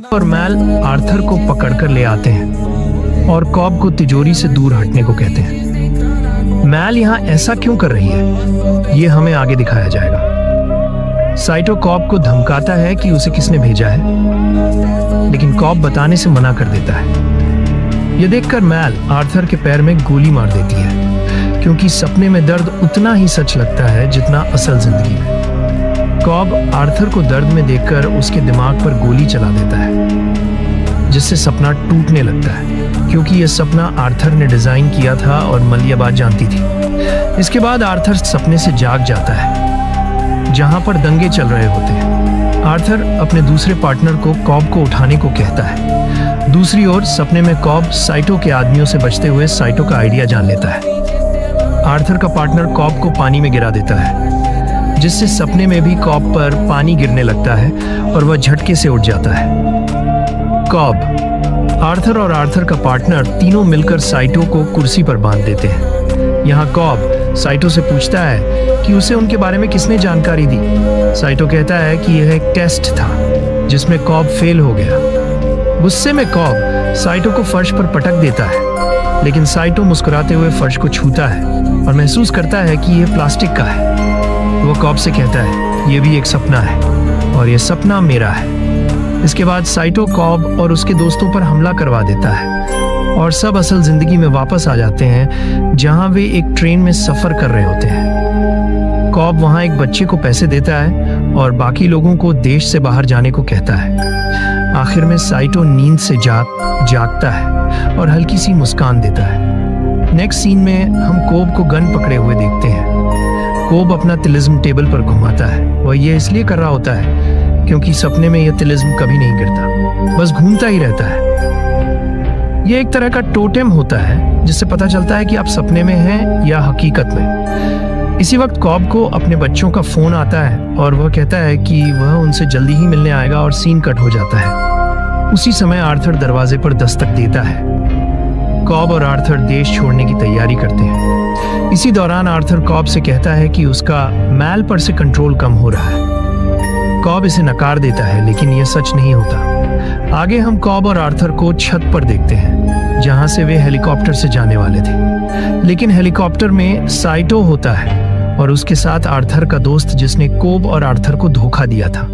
और मैल आर्थर को पकड़कर ले आते हैं और कॉब को तिजोरी से दूर हटने को कहते हैं। मैल यहाँ ऐसा क्यों कर रही है, ये हमें आगे दिखाया जाएगा। साइटो कॉब को धमकाता है कि उसे किसने भेजा है, लेकिन कॉब बताने से मना कर देता है। यह देखकर मैल आर्थर के पैर में गोली मार देती है, क्योंकि सपने में दर्द उतना ही सच लगता है जितना असल जिंदगी में। कॉब आर्थर को दर्द में देखकर उसके दिमाग पर गोली चला देता है, जिससे सपना टूटने लगता है, क्योंकि यह सपना आर्थर ने डिजाइन किया था और मलियाबाद जानती थी। इसके बाद आर्थर सपने से जाग जाता है, जहां पर दंगे चल रहे होते हैं। आर्थर अपने दूसरे पार्टनर को कॉब को उठाने को कहता है। दूसरी ओर सपने में कॉब साइटो के आदमियों से बचते हुए साइटो का आइडिया जान लेता है। आर्थर का पार्टनर कॉब को पानी में गिरा देता है, जिससे सपने में भी कॉब पर पानी गिरने लगता है और वह झटके से उठ जाता है। कॉब, आर्थर और आर्थर का पार्टनर तीनों मिलकर साइटो को कुर्सी पर बांध देते हैं। यहाँ कॉब साइटो से पूछता है कि उसे उनके बारे में किसने जानकारी दी। साइटो कहता है कि यह एक टेस्ट था जिसमें कॉब फेल हो गया। गुस्से में कॉब साइटो को फर्श पर पटक देता है, लेकिन साइटो मुस्कुराते हुए फर्श को छूता है और महसूस करता है कि यह प्लास्टिक का है। वो कॉब से कहता है, यह भी एक सपना है और यह सपना मेरा है। इसके बाद साइटो कॉब और उसके दोस्तों पर हमला करवा देता है और सब असल जिंदगी में वापस आ जाते हैं, जहां वे एक ट्रेन में सफर कर रहे होते हैं। कॉब वहां एक बच्चे को पैसे देता है और बाकी लोगों को देश से बाहर जाने को कहता है। आखिर में साइटो नींद से जागता है और हल्की सी मुस्कान देता है। नेक्स्ट सीन में हम कोब को गन पकड़े हुए देखते हैं। कोब अपना तिलिस्म टेबल पर घुमाता है। वह यह इसलिए कर रहा होता है क्योंकि सपने में यह तिलिस्म कभी नहीं गिरता, बस घूमता ही रहता है। यह एक तरह का टोटेम होता है, जिससे पता चलता है कि आप सपने में हैं या हकीकत में। इसी वक्त कॉब को अपने बच्चों का फोन आता है और वह कहता है कि वह उनसे जल्दी ही मिलने आएगा और सीन कट हो जाता है। उसी समय आर्थर दरवाजे पर दस्तक देता है। कॉब और आर्थर देश छोड़ने की तैयारी करते हैं। इसी दौरान आर्थर कॉब से कहता है कि उसका मैल पर से कंट्रोल कम हो रहा है। कॉब इसे नकार देता है, लेकिन यह सच नहीं होता। आगे हम कॉब और आर्थर को छत पर देखते हैं, जहां से वे हेलीकॉप्टर से जाने वाले थे। लेकिन हेलीकॉप्टर में साइटो होता है और उसके साथ आर्थर का दोस्त, जिसने कोब और आर्थर को धोखा दिया था।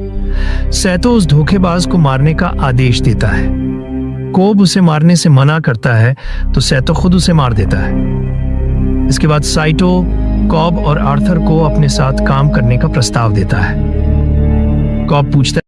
सैतो उस धोखेबाज को मारने का आदेश देता है। कोब उसे मारने से मना करता है तो सैतो खुद उसे मार देता है। इसके बाद साइटो कॉब और आर्थर को अपने साथ काम करने का प्रस्ताव देता है। कॉब पूछता है